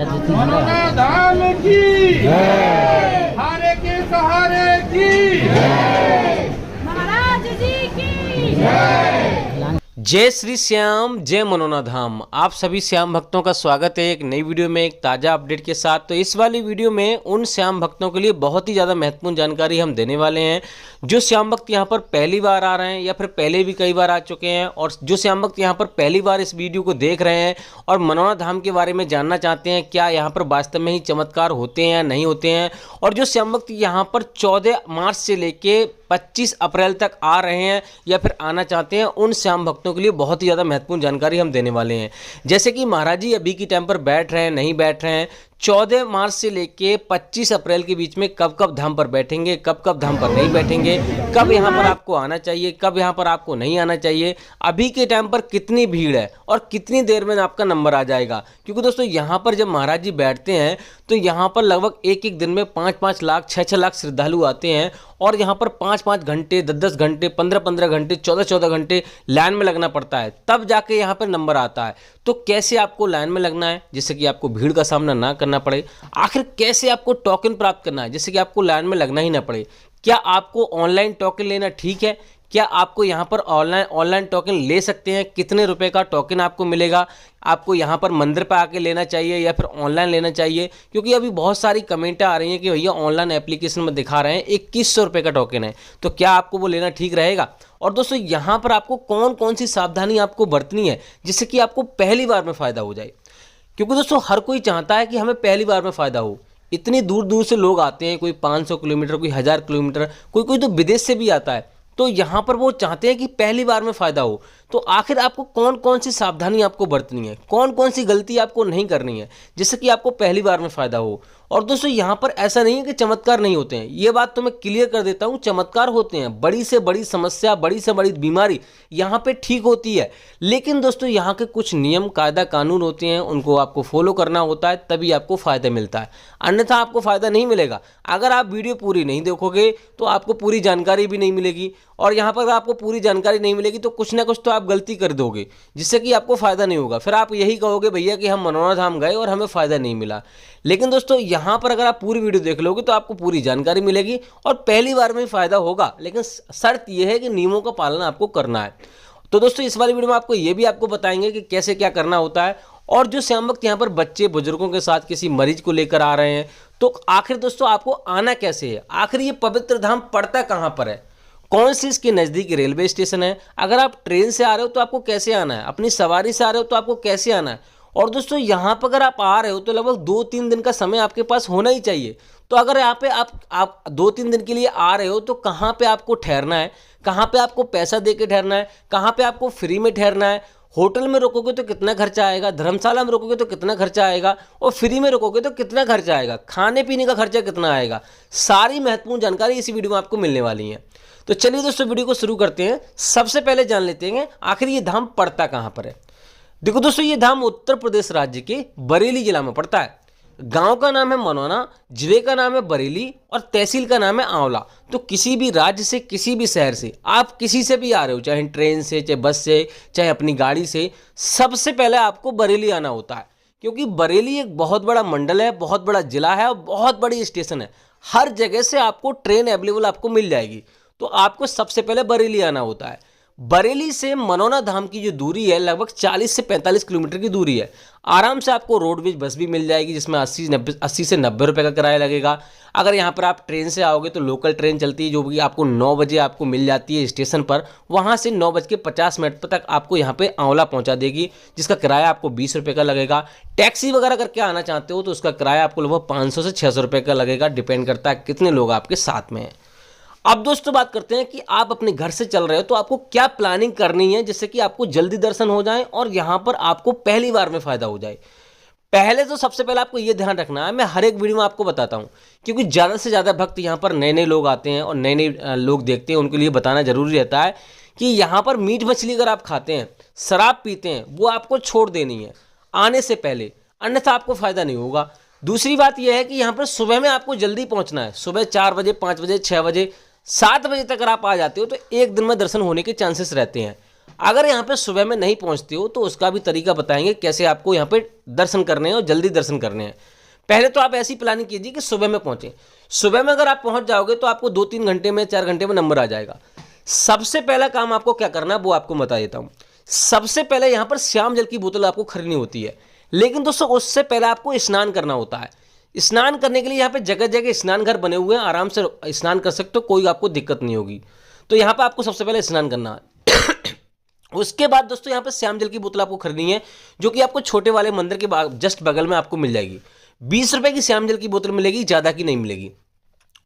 मनोना धाम की जय, हारे के सहारे की जय, महाराज जी की जय। जय श्री श्याम, जय मनोना धाम। आप सभी श्याम भक्तों का स्वागत है एक नई वीडियो में, एक ताज़ा अपडेट के साथ। तो इस वाली वीडियो में उन श्याम भक्तों के लिए बहुत ही ज़्यादा महत्वपूर्ण जानकारी हम देने वाले हैं जो श्याम भक्त यहाँ पर पहली बार आ रहे हैं या फिर पहले भी कई बार आ चुके हैं, और जो श्याम भक्त यहाँ पर पहली बार इस वीडियो को देख रहे हैं और मनोना धाम के बारे में जानना चाहते हैं क्या यहाँ पर वास्तव में ही चमत्कार होते हैं या नहीं होते हैं, और जो श्याम भक्त यहाँ पर 14 मार्च से लेके 25 अप्रैल तक आ रहे हैं या फिर आना चाहते हैं, उन श्याम भक्तों के लिए बहुत ही ज़्यादा महत्वपूर्ण जानकारी हम देने वाले हैं। जैसे कि महाराज जी अभी के टाइम पर बैठ रहे हैं, नहीं बैठ रहे हैं, 14 मार्च से लेके 25 अप्रैल के बीच में कब कब धाम पर बैठेंगे, कब कब धाम पर नहीं बैठेंगे, कब यहाँ पर आपको आना चाहिए, कब यहाँ पर आपको नहीं आना चाहिए, अभी के टाइम पर कितनी भीड़ है और कितनी देर में आपका नंबर आ जाएगा। क्योंकि दोस्तों यहाँ पर जब महाराज जी बैठते हैं तो यहाँ पर लगभग एक दिन में 5-5 लाख 6-6 लाख श्रद्धालु आते हैं, और यहाँ पर 5-5 घंटे 10-10 घंटे 15-15 घंटे 14-14 घंटे लाइन में लगना पड़ता है, तब जाके यहाँ पर नंबर आता है। तो कैसे आपको लाइन में लगना है जिससे कि आपको भीड़ का सामना ना करना पड़े, आखिर कैसे आपको टोकन प्राप्त करना है जिससे कि आपको लाइन में लगना ही ना पड़े, क्या आपको ऑनलाइन टोकन लेना ठीक है, क्या आपको यहाँ पर ऑनलाइन टोकन ले सकते हैं, कितने रुपए का टोकन आपको मिलेगा, आपको यहाँ पर मंदिर पर आके लेना चाहिए या फिर ऑनलाइन लेना चाहिए। क्योंकि अभी बहुत सारी कमेंटें आ रही हैं कि भैया ऑनलाइन एप्लीकेशन में दिखा रहे हैं 2100 रुपये का टोकन है, तो क्या आपको वो लेना ठीक रहेगा। और दोस्तों यहाँ पर आपको कौन कौन सी सावधानी आपको बरतनी है जिससे कि आपको पहली बार में फ़ायदा हो जाए। क्योंकि दोस्तों हर कोई चाहता है कि हमें पहली बार में फ़ायदा हो। इतनी दूर दूर से लोग आते हैं, कोई 500 किलोमीटर, कोई 1000 किलोमीटर, कोई तो विदेश से भी आता है, तो यहाँ पर वो चाहते हैं कि पहली बार में फ़ायदा हो। तो आखिर आपको कौन कौन सी सावधानी आपको बरतनी है, कौन कौन सी गलती आपको नहीं करनी है जिससे कि आपको पहली बार में फ़ायदा हो। और दोस्तों यहाँ पर ऐसा नहीं है कि चमत्कार नहीं होते हैं, ये बात तो मैं क्लियर कर देता हूँ, चमत्कार होते हैं। बड़ी से बड़ी समस्या, बड़ी से बड़ी बीमारी यहाँ पे ठीक होती है, लेकिन दोस्तों यहाँ के कुछ नियम कायदा कानून होते हैं, उनको आपको फॉलो करना होता है, तभी आपको फ़ायदा मिलता है, अन्यथा आपको फ़ायदा नहीं मिलेगा। अगर आप वीडियो पूरी नहीं देखोगे तो आपको पूरी जानकारी भी नहीं मिलेगी, और यहाँ पर आपको पूरी जानकारी नहीं मिलेगी तो कुछ ना कुछ तो आप गलती कर दोगे जिससे कि आपको फ़ायदा नहीं होगा। फिर आप यही कहोगे भैया कि हम मनोना धाम गए और हमें फ़ायदा नहीं मिला। लेकिन दोस्तों यहाँ पर अगर आप पूरी वीडियो देख लोगे तो आपको पूरी जानकारी मिलेगी और पहली बार में फ़ायदा होगा, लेकिन शर्त यह है कि नियमों का पालन आपको करना है। तो दोस्तों इस वाली वीडियो में आपको ये भी आपको बताएंगे कि कैसे क्या करना होता है। और जो श्याम भक्त यहाँ पर बच्चे बुजुर्गों के साथ किसी मरीज को लेकर आ रहे हैं, तो आखिर दोस्तों आपको आना कैसे है, आखिर ये पवित्र धाम पड़ता कहाँ पर है, कौन सी इसके नज़दीक रेलवे स्टेशन है, अगर आप ट्रेन से आ रहे हो तो आपको कैसे आना है, अपनी सवारी से आ रहे हो तो आपको कैसे आना है। और दोस्तों यहाँ पर अगर आप आ रहे हो तो लगभग 2-3 दिन का समय आपके पास होना ही चाहिए। तो अगर यहाँ पे आप 2-3 दिन के लिए आ रहे हो तो कहाँ पे आपको ठहरना है, कहाँ पे आपको पैसा दे के ठहरना है, कहाँ पे आपको फ्री में ठहरना है, होटल में रुकोगे तो कितना खर्चा आएगा, धर्मशाला में रुकोगे तो कितना खर्चा आएगा, और फ्री में रुकोगे तो कितना खर्चा आएगा, खाने पीने का खर्चा कितना आएगा, सारी महत्वपूर्ण जानकारी इसी वीडियो में आपको मिलने वाली है। तो चलिए दोस्तों वीडियो को शुरू करते हैं। सबसे पहले जान लेते हैं आखिर ये धाम पड़ता कहाँ पर है। देखो दोस्तों ये धाम उत्तर प्रदेश राज्य के बरेली जिला में पड़ता है। गांव का नाम है मनोना, जिले का नाम है बरेली, और तहसील का नाम है आंवला। तो किसी भी राज्य से, किसी भी शहर से, आप किसी से भी आ रहे हो, चाहे ट्रेन से, चाहे बस से, चाहे अपनी गाड़ी से, सबसे पहले आपको बरेली आना होता है। क्योंकि बरेली एक बहुत बड़ा मंडल है, बहुत बड़ा जिला है और बहुत बड़ी स्टेशन है। हर जगह से आपको ट्रेन अवेलेबल आपको मिल जाएगी, तो आपको सबसे पहले बरेली आना होता है। बरेली से मनोना धाम की जो दूरी है लगभग 40 से 45 किलोमीटर की दूरी है। आराम से आपको रोडवेज बस भी मिल जाएगी जिसमें 80 से 90 रुपये का किराया लगेगा। अगर यहाँ पर आप ट्रेन से आओगे तो लोकल ट्रेन चलती है जो कि आपको 9 बजे आपको मिल जाती है स्टेशन पर, वहाँ से 9:50 तक आपको यहाँ पे आंवला पहुँचा देगी, जिसका किराया आपको 20 रुपये का लगेगा। टैक्सी वगैरह करके आना चाहते हो तो उसका किराया आपको लगभग 500 से 600 रुपये का लगेगा, डिपेंड करता है कितने लोग आपके साथ में हैं। अब दोस्तों बात करते हैं कि आप अपने घर से चल रहे हो तो आपको क्या प्लानिंग करनी है जिससे कि आपको जल्दी दर्शन हो जाए और यहाँ पर आपको पहली बार में फ़ायदा हो जाए। पहले तो सबसे पहले आपको ये ध्यान रखना है, मैं हर एक वीडियो में आपको बताता हूँ, क्योंकि ज़्यादा से ज़्यादा भक्त यहाँ पर नए नए लोग आते हैं और नए नए लोग देखते हैं, उनके लिए बताना ज़रूरी रहता है कि यहाँ पर मीट मछली अगर आप खाते हैं, शराब पीते हैं, वो आपको छोड़ देनी है आने से पहले, अन्यथा आपको फ़ायदा नहीं होगा। दूसरी बात यह है कि यहाँ पर सुबह में आपको जल्दी पहुँचना है, सुबह 4 बजे, 5 बजे, 6 बजे, 7 बजे तक अगर आप आ जाते हो तो एक दिन में दर्शन होने के चांसेस रहते हैं। अगर यहाँ पे सुबह में नहीं पहुँचते हो तो उसका भी तरीका बताएंगे कैसे आपको यहाँ पे दर्शन करने हैं और जल्दी दर्शन करने हैं। पहले तो आप ऐसी प्लानिंग कीजिए कि सुबह में पहुँचें। सुबह में अगर आप पहुँच जाओगे तो आपको 2-3 घंटे में 4 घंटे में नंबर आ जाएगा। सबसे पहला काम आपको क्या करना है वो आपको बता देता हूँ। सबसे पहले यहाँ पर श्याम जल की बोतल आपको खरीदनी होती है, लेकिन दोस्तों उससे पहले आपको स्नान करना होता है। स्नान करने के लिए यहाँ पे जगह जगह स्नान घर बने हुए हैं, आराम से स्नान कर सकते हो, कोई आपको दिक्कत नहीं होगी। तो यहाँ पर आपको सबसे पहले स्नान करना है। उसके बाद दोस्तों यहाँ पे श्याम जल की बोतल आपको खरीदनी है, जो कि आपको छोटे वाले मंदिर के जस्ट बगल में आपको मिल जाएगी। 20 रुपए की श्याम जल की बोतल मिलेगी, ज़्यादा की नहीं मिलेगी।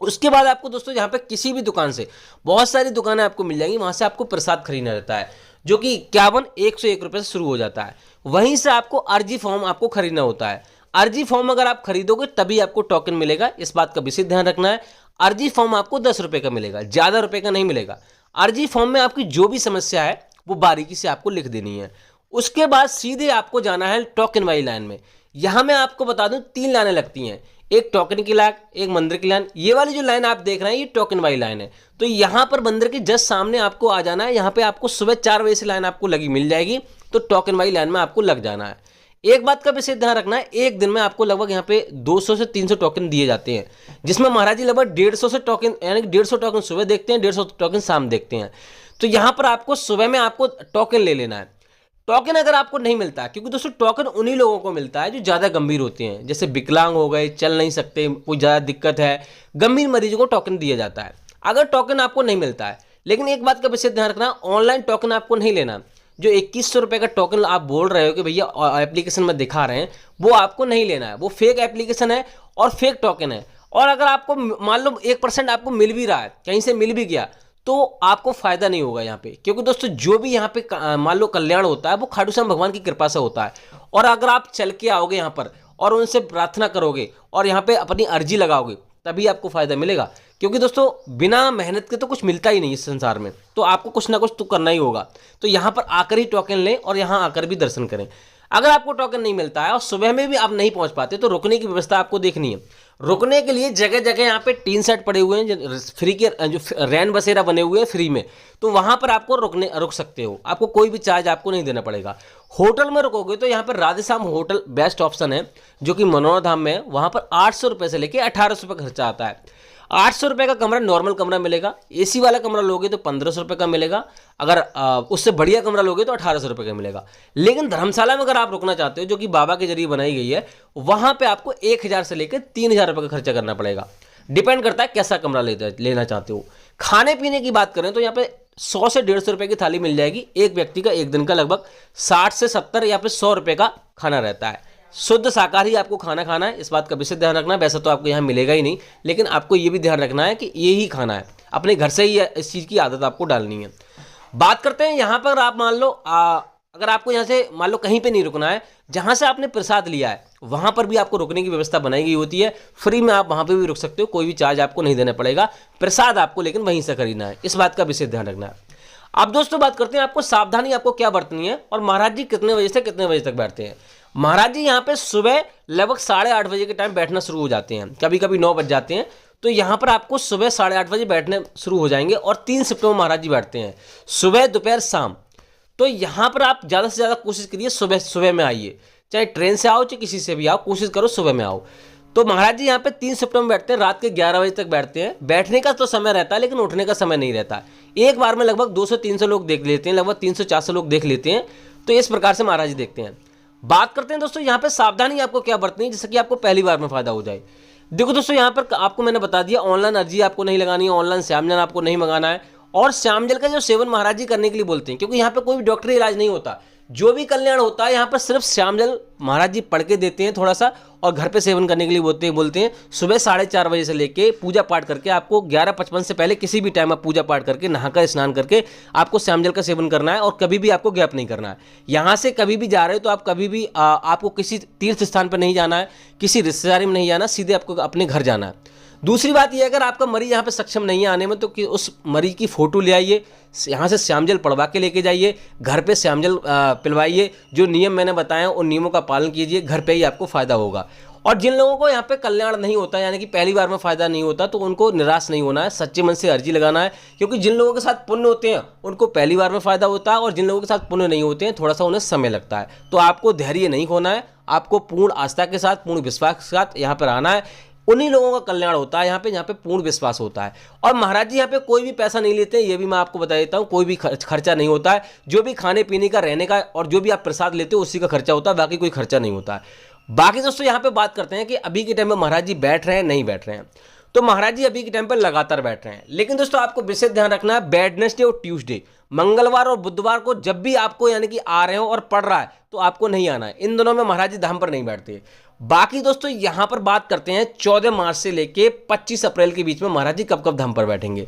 उसके बाद आपको दोस्तों यहाँ पे किसी भी दुकान से, बहुत सारी दुकानें आपको मिल जाएंगी, वहाँ से आपको प्रसाद खरीदना रहता है, जो कि 51-101 रुपये से शुरू हो जाता है। वहीं से आपको अर्जी फॉर्म आपको खरीदना होता है। अर्जी फॉर्म अगर आप खरीदोगे तभी आपको टोकन मिलेगा, इस बात का विशेष ध्यान रखना है। अर्जी फॉर्म आपको 10 रुपये का मिलेगा, ज़्यादा रुपये का नहीं मिलेगा। अर्जी फॉर्म में आपकी जो भी समस्या है वो बारीकी से आपको लिख देनी है। उसके बाद सीधे आपको जाना है टोकन वाली लाइन में। यहाँ मैं आपको बता दूं 3 लाइनें लगती हैं, एक टोकन की लाइन, एक मंदिर की लाइन। ये वाली जो लाइन आप देख रहे हैं ये टोकन वाली लाइन है। तो यहाँ पर मंदिर के जस्ट सामने आपको आ जाना है। यहाँ पे आपको सुबह 4 बजे से लाइन आपको लगी मिल जाएगी, तो टोकन वाली लाइन में आपको लग जाना है। एक बात का विशेष ध्यान रखना है, एक दिन में आपको लगभग यहाँ पे 200 से 300 टोकन दिए जाते हैं, जिसमें महाराज जी लगभग 150 से टोकन, यानी कि 150 टोकन सुबह देखते हैं, 150 टोकन शाम देखते हैं। तो यहाँ पर आपको सुबह में आपको टोकन ले लेना है। टोकन अगर आपको नहीं मिलता, क्योंकि दोस्तों टोकन उन्हीं लोगों को मिलता है जो ज़्यादा गंभीर होते हैं, जैसे विकलांग हो गए, चल नहीं सकते, कोई ज़्यादा दिक्कत है, गंभीर मरीजों को टोकन दिया जाता है। अगर टोकन आपको नहीं मिलता है, लेकिन एक बात का विशेष ध्यान रखना, ऑनलाइन टोकन आपको नहीं लेना। जो 2100 रुपये का टोकन आप बोल रहे हो कि भैया एप्लीकेशन में दिखा रहे हैं, वो आपको नहीं लेना है। वो फेक एप्लीकेशन है और फेक टोकन है। और अगर आपको मान लो 1% आपको मिल भी रहा है, कहीं से मिल भी गया, तो आपको फायदा नहीं होगा यहाँ पे, क्योंकि दोस्तों जो भी यहाँ पे मान लो कल्याण होता है वो खाटू श्याम भगवान की कृपा से होता है। और अगर आप चल के आओगे यहाँ पर और उनसे प्रार्थना करोगे और यहाँ पे अपनी अर्जी लगाओगे, तभी आपको फायदा मिलेगा। क्योंकि दोस्तों बिना मेहनत के तो कुछ मिलता ही नहीं इस संसार में, तो आपको कुछ ना कुछ तो करना ही होगा। तो यहाँ पर आकर ही टोकन लें और यहाँ आकर भी दर्शन करें। अगर आपको टोकन नहीं मिलता है और सुबह में भी आप नहीं पहुँच पाते, तो रुकने की व्यवस्था आपको देखनी है। रुकने के लिए जगह जगह यहाँ पे टीन सेट पड़े हुए हैं, फ्री के जो रैन बसेरा बने हुए हैं फ्री में, तो वहाँ पर आपको रुक सकते हो। आपको कोई भी चार्ज आपको नहीं देना पड़ेगा। होटल में रुकोगे तो यहाँ पर राधेश्याम होटल बेस्ट ऑप्शन है, जो कि मनोरा धाम में है। वहाँ पर 800 रुपये से लेकर 1800 रुपये खर्चा आता है। 800 रुपये का कमरा नॉर्मल कमरा मिलेगा, एसी वाला कमरा लोगे तो 1500 रुपये का मिलेगा, अगर उससे बढ़िया कमरा लोगे तो 1800 रुपये का मिलेगा। लेकिन धर्मशाला में अगर आप रुकना चाहते हो, जो कि बाबा के जरिए बनाई गई है, वहाँ पे आपको 1000 से लेकर 3000 रुपये का खर्चा करना पड़ेगा। डिपेंड करता है कैसा कमरा लेना चाहते हो। खाने पीने की बात करें तो यहाँ पे 100 से 150 रुपये की थाली मिल जाएगी। एक व्यक्ति का एक दिन का लगभग 60 से 70 या फिर 100 रुपये का खाना रहता है। शुद्ध शाकाहारी आपको खाना खाना है, इस बात का विशेष ध्यान रखना है। वैसे तो आपको यहाँ मिलेगा ही नहीं, लेकिन आपको ये भी ध्यान रखना है कि ये ही खाना है। अपने घर से ही इस चीज़ की आदत आपको डालनी है। बात करते हैं यहाँ पर, आप मान लो अगर आपको यहाँ से मान लो कहीं पे नहीं रुकना है, जहाँ से आपने प्रसाद लिया है वहाँ पर भी आपको रुकने की व्यवस्था बनाई गई होती है। फ्री में आप वहाँ पे भी रुक सकते हो, कोई भी चार्ज आपको नहीं देना पड़ेगा। प्रसाद आपको लेकिन वहीं से खरीदना है, इस बात का विशेष ध्यान रखना है। अब दोस्तों बात करते हैं आपको सावधानी आपको क्या बरतनी है और महाराज जी कितने बजे से कितने बजे तक बैठते हैं। महाराज जी यहाँ पे सुबह लगभग 8:30 बजे के टाइम बैठना शुरू हो जाते हैं, कभी कभी 9 बज जाते हैं। तो यहाँ पर आपको सुबह 8:30 बजे बैठने शुरू हो जाएंगे और 3 शिफ्ट में महाराज जी बैठते हैं, सुबह दोपहर शाम। तो यहाँ पर आप ज़्यादा से ज़्यादा कोशिश करिए सुबह में आइए, चाहे ट्रेन से आओ चाहे किसी से भी आओ, कोशिश करो सुबह में आओ। तो महाराज जी यहाँ पे 3 शिफ्ट में बैठते हैं, रात के 11 बजे तक बैठते हैं। बैठने का तो समय रहता है, लेकिन उठने का समय नहीं रहता। एक बार में लगभग 200-300 लोग देख लेते हैं, लगभग 300-400 लोग देख लेते हैं। तो इस प्रकार से महाराज जी देखते हैं। बात करते हैं दोस्तों यहाँ पे सावधानी आपको क्या बरतनी है, जिससे कि आपको पहली बार में फायदा हो जाए। देखो दोस्तों यहाँ पर आपको मैंने बता दिया, ऑनलाइन अर्जी आपको नहीं लगानी है, ऑनलाइन श्यामजल आपको नहीं मंगाना है। और श्यामजल का जो सेवन महाराज जी करने के लिए बोलते हैं, क्योंकि यहाँ पे कोई भी डॉक्टरी इलाज नहीं होता, जो भी कल्याण होता है यहाँ पर सिर्फ श्यामजल महाराज जी पढ़ के देते हैं थोड़ा सा, और घर पे सेवन करने के लिए बोलते हैं। सुबह 4:30 बजे से लेके पूजा पाठ करके आपको 11:55 से पहले किसी भी टाइम आप पूजा पाठ करके नहाकर स्नान करके आपको श्यामजल का सेवन करना है, और कभी भी आपको गैप नहीं करना है। यहाँ से कभी भी जा रहे हो तो आप कभी भी आपको किसी तीर्थ स्थान पर नहीं जाना है, किसी रिश्तेदारी में नहीं जाना, सीधे आपको अपने घर जाना है। दूसरी बात यह, अगर आपका मरीज यहाँ पे सक्षम नहीं है आने में, तो कि उस मरीज की फोटो ले आइए, यहाँ से श्यामजल पढ़वा के लेके जाइए, घर पे श्यामजल पिलवाइए। जो नियम मैंने बताए उन नियमों का पालन कीजिए, घर पे ही आपको फायदा होगा। और जिन लोगों को यहाँ पे कल्याण नहीं होता, यानी कि पहली बार में फायदा नहीं होता, तो उनको निराश नहीं होना है, सच्चे मन से अर्जी लगाना है, क्योंकि जिन लोगों के साथ पुण्य होते हैं उनको पहली बार में फायदा होता है, और जिन लोगों के साथ पुण्य नहीं होते हैं थोड़ा सा उन्हें समय लगता है। तो आपको धैर्य नहीं खोना है, आपको पूर्ण आस्था के साथ, पूर्ण विश्वास के साथ यहाँ पर आना है। उन्हीं लोगों का कल्याण होता है यहाँ पे पूर्ण विश्वास होता है। और महाराज जी यहाँ पे कोई भी पैसा नहीं लेते हैं, ये भी मैं आपको बता देता हूँ, कोई भी खर्चा नहीं होता है। जो भी खाने पीने का, रहने का और जो भी आप प्रसाद लेते हो उसी का खर्चा होता है, बाकी कोई खर्चा नहीं होता है। बाकी दोस्तों यहाँ पे बात करते हैं कि अभी के टाइम में महाराज जी बैठ रहे हैं नहीं बैठ रहे हैं। तो महाराज जी अभी के टाइम पर लगातार बैठ रहे हैं, लेकिन दोस्तों आपको विशेष ध्यान रखना है, वेडनेसडे और ट्यूसडे, मंगलवार और बुधवार को जब भी आपको यानी कि आ रहे हो और पढ़ रहा है तो आपको नहीं आना है। इन दोनों में महाराज जी धाम पर नहीं बैठते। बाकी दोस्तों यहां पर बात करते हैं 14 मार्च से लेके 25 अप्रैल के बीच में महाराज जी कब कब धाम पर बैठेंगे।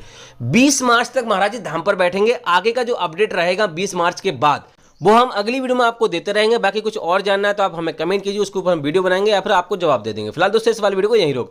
20 मार्च तक महाराज जी धाम पर बैठेंगे। आगे का जो अपडेट रहेगा 20 मार्च के बाद वो हम अगली वीडियो में आपको देते रहेंगे। बाकी कुछ और जानना है तो आप हमें कमेंट कीजिए, उसके ऊपर हम वीडियो बनाएंगे या फिर आपको जवाब दे देंगे। फिलहाल दोस्तों इस वाली वीडियो को यहीं रोक